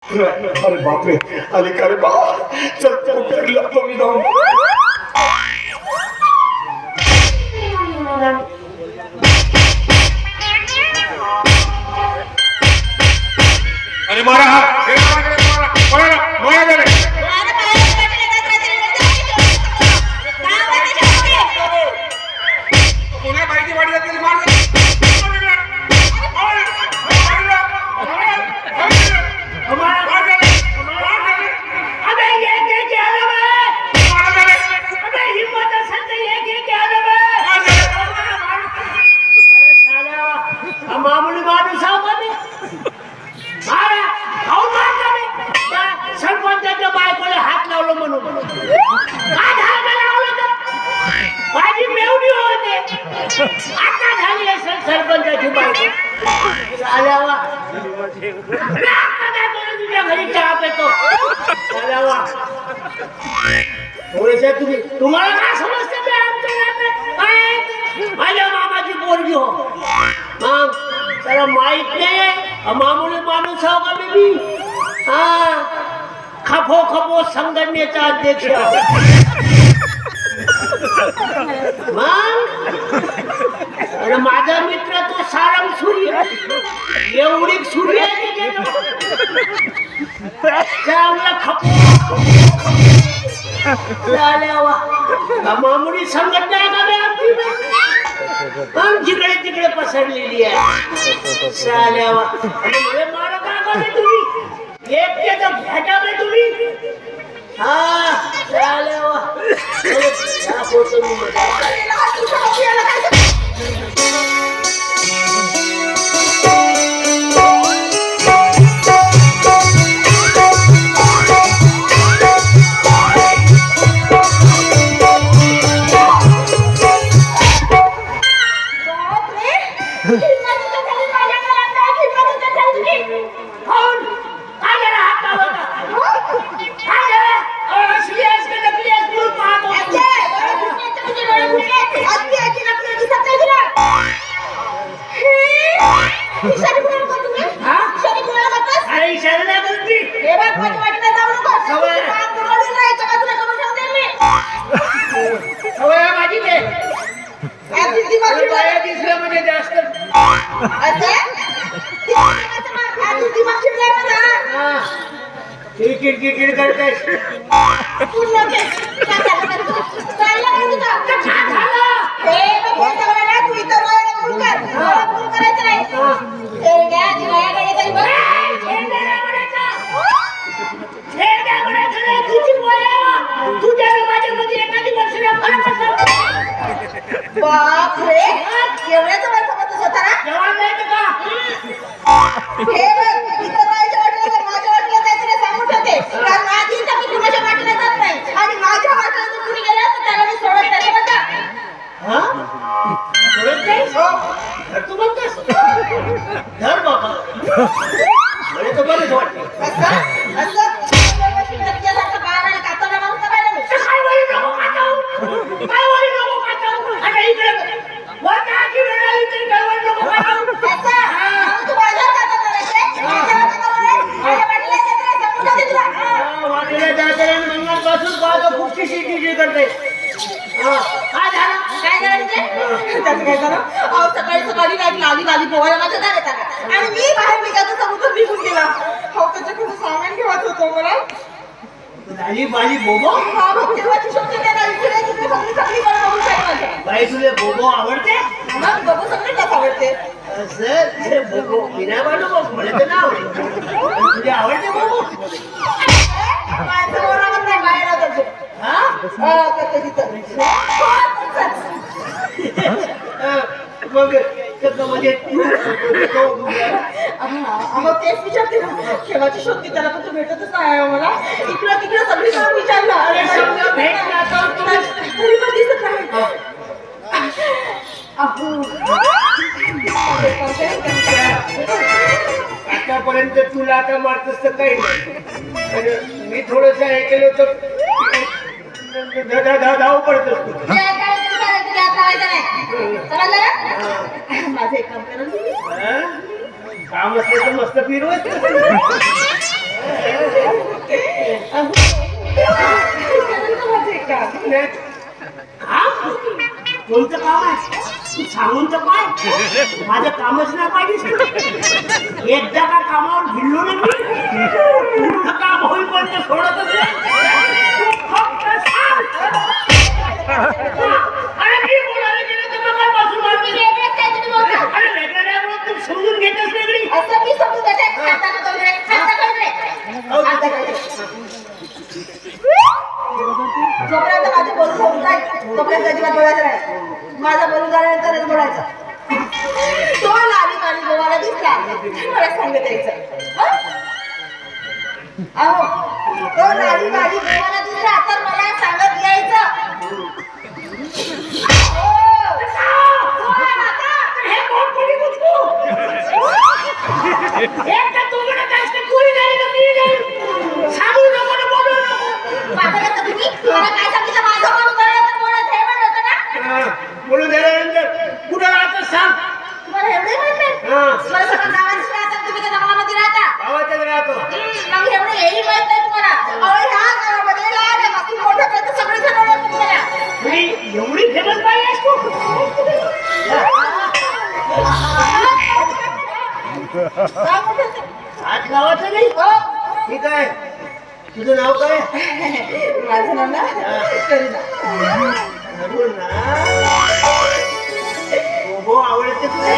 अरे बापरे, आली का रे बाबा? चल कुठे लपतो मी जाऊन. अरे मारा हा मारा पुन्हा माहिती वाढी जातील मार मामूली माणूस आहो का मी? सरपंचाच्या बायकोला हात लावलं म्हणून काय झालं लावलं तर माझी मेवणी होते आता झाली असेल सरपंचाची बायको आल्यावा तुझ्या घरी चहा पेतो आल्यावा थोडेसे तुम्हाला काय समजतं ते आमच्या माझ्या मामाची पोरगी हो मग त्याला माहित नाही मामूली माणूस आहो का मी हा खपो खपो संघटनेचा अध्यक्ष मग माझा मित्र तो सारंग सूर्य एवढी सूर्य चांगला खपो मामुली संघटना आहे का बे आमची पण जिकडे तिकडे पसरलेली आहे चाल्यावा मला मारा का करे तुम्ही एकट्याचा फेटा बे तुम्ही हा चाल्यावा या फोटो मी किरकिर करते बाप रे एवढ्याच वेळ समजतो स्वतःला जेवण नाही का हे बघ इतर माझ्या वाटेला माझ्या वाटेला जायचं सांगून ठेवते कारण माझी इच्छा मी कुणाच्या वाटेला जात नाही आणि माझ्या वाटेला जर कुणी गेला तर त्याला मी सोडत नाही बघा हा सोडत नाही हो तू म्हणतेस धर बाबा मला तर बरंच वाटतं असं व्यवस्थित नसल्यासारखं बाळाला कातवलं म्हणून तर पाहिलं मी काय वरी नको काटाऊ काय वरी नको काटाऊ आता इकडे वरच्या की वेळ आली तरी काय वरी नको काटाऊ असं तू माझ्यावर कातव करायचे माझ्यावर कातव करायचे माझ्या वाटेला जायचं सांगून ठेवते तुला वाटेला जाते मंगळ पासून पाहतो खूप किशी करते काय झालं काय करायचे त्याचं काय झालं अहो सकाळी लाली पोहायला माझ्या दारात आला आणि मी बाहेर निघायचं समुद्र निघून गेला हो त्याच्याकडून सामान ठेवायचं होतं मला झाली बाली बोबो हा मग तेव्हाची शक्ती नाही राहिली तुला तुम्ही सगळी कडे बघून काय माझ्या बाई तुले बोबो आवडते मग बघू सगळे कसं आवडते सर बोबो बिना बालू बघ मला तर ना आवडते तुझे आवडते बोबो माझं बरोबर नाही बाहेर करतो हा करतो तिथं मग म्हणजे मग तेच विचारते ना केव्हाची शोधते त्याला पण तू भेटतच नाही मला इकडं तिकडं सगळीकडे विचारलं अरे समजा भेट आता तरी पण दिसत नाही आतापर्यंत तुला आता मारतस तर काही नाही मी थोडस हे केलं तर धाव पडत असतो माझं काम करा काम असलं तर मस्त फिरवत सांगून तर काय माझं कामच नाही पाहिजे. एकदा का कामावर भिडलो ना मी पूर्ण काम होईपर्यंत सोडतच नाही. तू फक्त सांग. अरे मी बोलायला गेलं तर मग काय पासून मारते? वेगळंच काहीतरी बोलता. अरे वेगळं नाही बोलत, तू समजून घेतच वेगळी. असं मी समजून घेते. खाता का कळलं रे? खाता कळलं रे? खाता कळलं रे? जोपर्यंत माझं बोलून होऊन जाईल तोपर्यंत अजिबात बोलायचं नाही. माझं बोलून झाल्यानंतरच बोलायचं. तो लाली काली गोवाला दिसला तर मला सांगत यायचं. अहो तो लाली काली गोवाला दिसला तर मला सांगत यायचं. हे कोण कोणी कुठू? एकदा तुझ्याकडे जास्त कुणी नाही ना मी नाही. सांगू नको ना बोलू नको. पाहता का तुम्ही? मला काय सांगितलं? माझं बोलून झाल्यानंतर बोलायचं हे म्हणलं होतं ना? बोलून झाल्यानंतर कुठं राहतं सांग. तुम्हाला एवढे माहित नाही? मला सगळं गावात राहतात, तुम्ही त्या जंगलामध्ये राहता. गावातच राहतो. मग एवढं हेही माहित नाही तुम्हाला? अहो ह्या गावामध्ये लहान आहे बाकी मोठ्यापर्यंत सगळे जण ओळखतात तुम्हाला. तुम्ही एवढी फेमस बाई आहेस तू? काय मोठं? आज गावाचं नाही. हो. ठीक आहे. तुझं नाव काय? माझं नाव ना करीना. अरुण ना. बोबो आवडते तुला?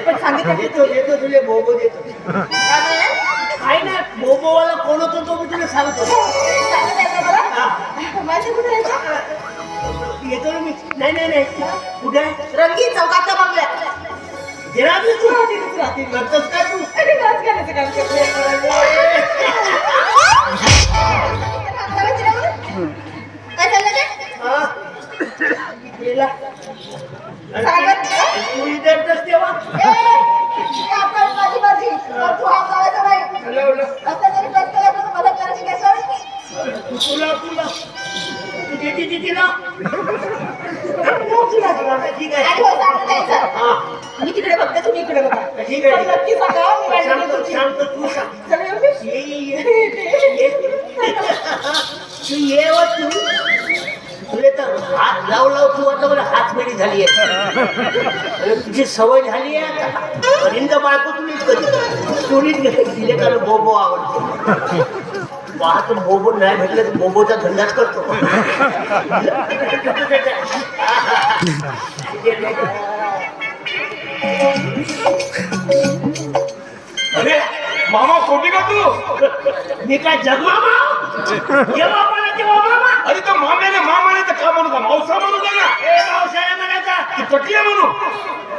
पण सांगितलं देतो देतो तुला बोबो देतो. काय म्हणले? काय नाही बोबोवाला कोण होतो तो मी तुला सांगतो. सांगत आहे का बरं? माझे कुठे यायचं? येतो ना मी. नाही नाही नाही कुठे आहे? रंगीत चौकातल्या बंगल्यात. राहतेस तू राहते करतोस काय तू? आणि डान्स करायचं काम करते. काय चाललं ते? हा? गेला. सांगत तू इथेच तेव्हा आपण माझी माझी तू हा करायचा नाही. असं जरी बस करायचं तर मला करायची काय सवय नाही. तुला तुला तू देते तिला. ठीक आहे. आणि हो सांगत यायचं. हा मी तिकडे बघते तुम्ही इकडे बघा. ठीक आहे. पण नक्की सांगा मी गाडी सांगतो घेतो. सांगतो तू सांग. चला येऊ मी? ये तू ये व तू तुले तर हात लाव लाव तू आता मला हात मेरी झाली आहे. तुझी सवय झाली आहे आता. परिंद बाळको तुम्हीच कधी चोरीत घेते तिले का बोबो आवडतो. पाहतो बोबो नाही भेटलं तर बोबोचा धंदाच करतो. अरे मामा खोटी का तू? मी काय जगमामा जेव्हा मला तेव्हा मामा. अरे तो माम्याने मामाने तर का म्हणू का? मावसा म्हणू का ना? ए पावसाळ्या म्हणायचा ती पटली आहे म्हणू.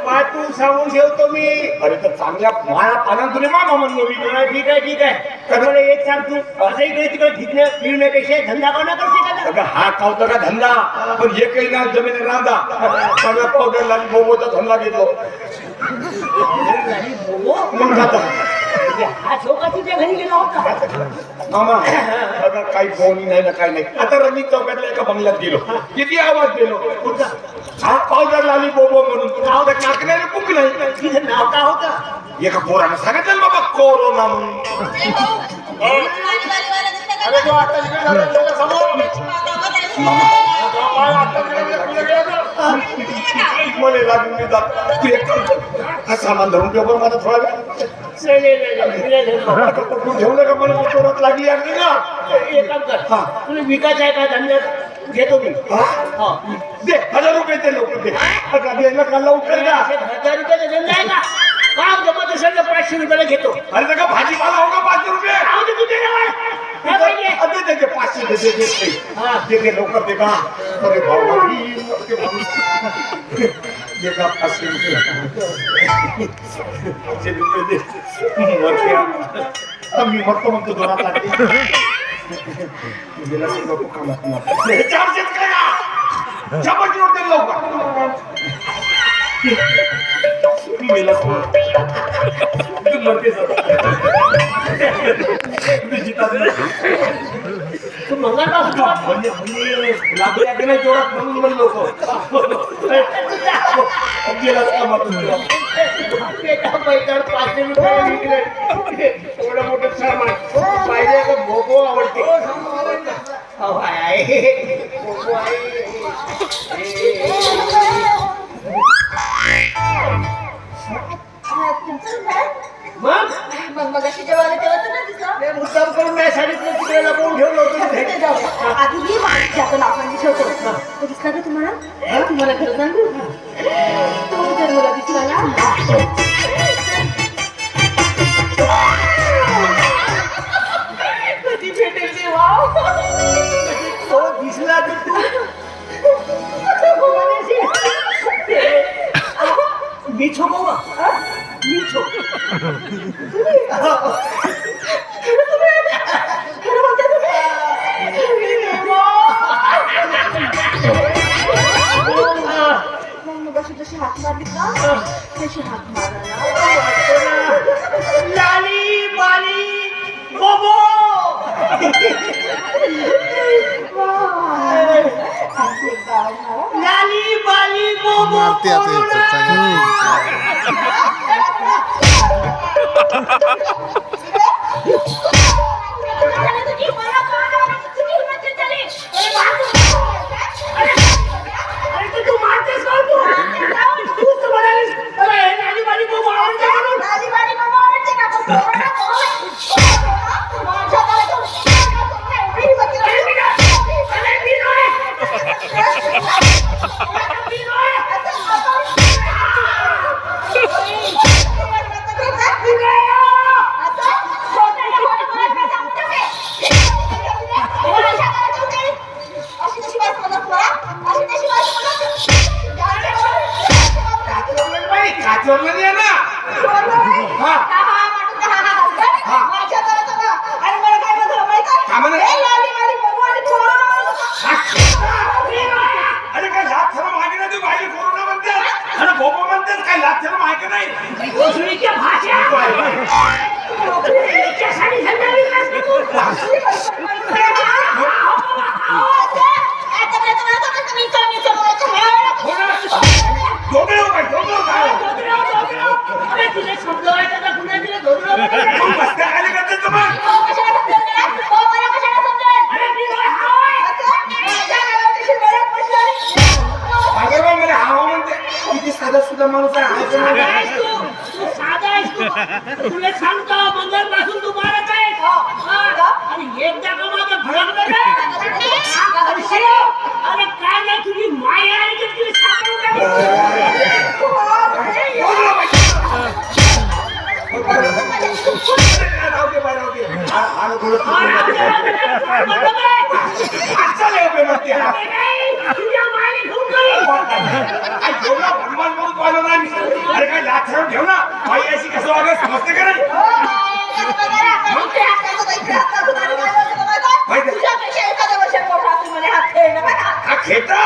पा तू सांगून ठेवतो मी. अरे तर चांगल्या माया पाना तुला मामा म्हणलो मी. ठीक आहे ठीक आहे. तर मला एक सांग तू असं इकडे तिकडे फिरण्या फिरण्यापेक्षा धंदा कोणा करते का? अगं हा कावता का धंदा पण एकही ना जमीन रांदा सगळ्या पावडर लाली बोबोचा धंदा घेतो. मग जाता हा छोका तुझ्या घरी गेला होता. मामा अगं काही फोन नाही ना काही नाही. आता रंगीत चौकातल्या एका बंगल्यात गेलो. किती आवाज गेलो. हा पावडर लाली बोबो म्हणून नाव त्या काकण्याला कुक नाही. तिचं नाव काय होतं? एका पोरानं सांगितलं बाबा कोरोना म्हणून. वालीवाला दिसतं का? अरे तो आता इकडे झाला, गेला समोर. मला लागून मी जात. तू एक काम कर. हा सामान धरून ठेव बरं मला थोडा वेळ. पकडून ठेवलं का मला चोरात लागली आणली ना. एक काम कर हा. तुला विकायचं आहे का धंद्यात घेतो मी. हा? दे 1000 रुपये ते लोक दे. आता द्यायला का लवकर द्या. 1000 रुपयाचा धंदा आहे का? काम जमत असेल तर 500 रुपयाला घेतो. अरे का भाजीपाला हो का 500 रुपये. राहू दे तुझ्या जवळ. काय पाहिजे? अबे त्याचे 500 दे दे दे. हा. दे दे लवकर दे का. अरे भाऊ दे का 500 रुपये. 500 रुपये दे. मी मरतो म्हणतो जोरात लागते. गेला सगळं तू कामात मारतो. 400 करा. झपट नोट दे लवकर. मेला तू मरते तू मंगळ म्हणजे लागल्या की नाही जोरात म्हणून म्हणलो गेलाच कामातून तुला. 500 रुपये विकले. एवढं मोठं सामान पाहिजे का? भोपो आवडते. हो आहे भोपो आहे. ते मुद्दाम करून नाही सांगितलं तिकडे लपवून ठेवलं होतं ते तिथे. जाऊ द्या. आधी मी माझ्या आपण नावाने ठेवतो तो दिसला का तुम्हाला तुम्हाला खरं सांगू तो जर मला दिसला ना कधी भेटेल ते वाव तो दिसला तर तू मिछो बाबा मिछो खरं म्हणते तुम्ही मग अशी जशी हात मारली ना तशी हात मारा लाली बाली बोबो लाली बाली बोबो ते आता येतं चांगलं अरे तू मारतेस का तूच तर म्हणालीस अरे हे लाली बाली बोबो आवडते म्हणून काचवलं नाही ना का म्हणे? अरे काय लाथ थरं मागे नाही तू बाहेर कोरोना म्हणतेस आणि बोबो म्हणतेस काय लाथ थरं मागे नाही घोसळीच्या भाषा याच्यासाठी संध्याकाळी नसते तू. डोकं काय डोकं काय अरे तुझे शब्द वाटत का पुन्हा तिला धोरण मग बसत्या खाली करतेस का मग अरे मी हाय अगं बा मला हा म्हणते किती साधा सुद्धा माणूस आहे हा साधा आहेस तू साधा आहेस तू तुला सांगतो मंगळपासून तू मारत आहेस आणि एकदा का माझं भडकलं ना अरे काय नाही तुझी माया आहे की तुझी साखर तुझ्या मायने घेऊन अरे काय लाथ ठेवून ठेव ना बाई अशी कसं वागत समजते का नाही हा खेटा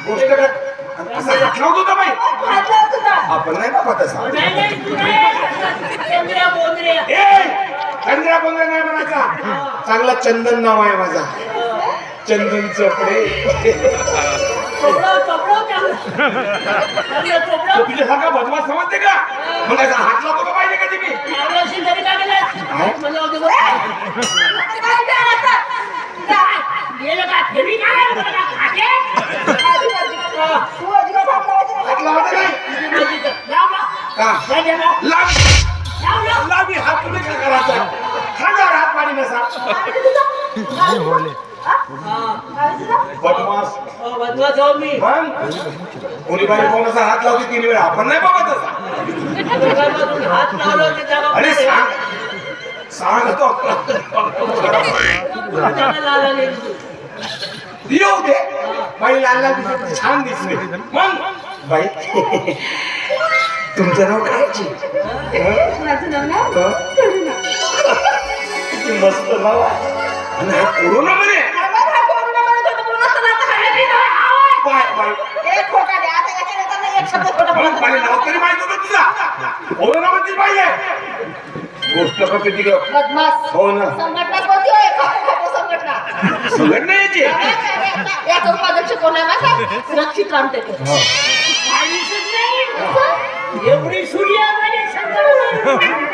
गोष्ट कर असं हात लावत होता बाई आपण नाही बाबा तसा नाही नाही तू नाही चंद्रा बोंद्र्या ए चंद्रा बोंद्रा नाही म्हणायचा चांगला चंदन नाव आहे माझा चंदन चोपडे चोपडो तो तुझ्यासारखा बदमाश समजते का मग असा हात लावतो का पाहिजे का तुम्ही लावल्याशी तरी काय केलं मला होते गेलं का फेरी काय खाते हात लावते नाही का लावी हात तुम्ही काय करायचा खांद्यावर हात पाणी नसा बदमाश बदला जाऊ मी मग कोणी बाई कोण असा हात लावते 3 वेळा आपण नाही बघत तसा हात लावलं की जागा अरे सांगतो येऊ दे बाई लाल लाल दिसते, छान दिसते मग बाई तुमचं नाव काय माझं नाव ना हं? करुणा. किती मस्त नाव आहे आणि हा कोरोना मध्ये आम्हाला हा कोरोना म्हणत होता, म्हणून असं नातं खाल्लं. बाय बाय एक खोटा द्या, आता याच्या नंतर एक शब्द खोटा मग बोलत मला नाही. नाव तरी माहित होतं तुझा कोरोना मध्ये पाहिजे गोष्ट करते ती बदमाश. हो ना संघटना कोणती होय? खोटं संघटना. संघटना याची याचा उपाध्यक्ष कोण आहे माझा? सुरक्षित रामटेके. काही दिसत नाही एवढी सूर्य माझ्या संकट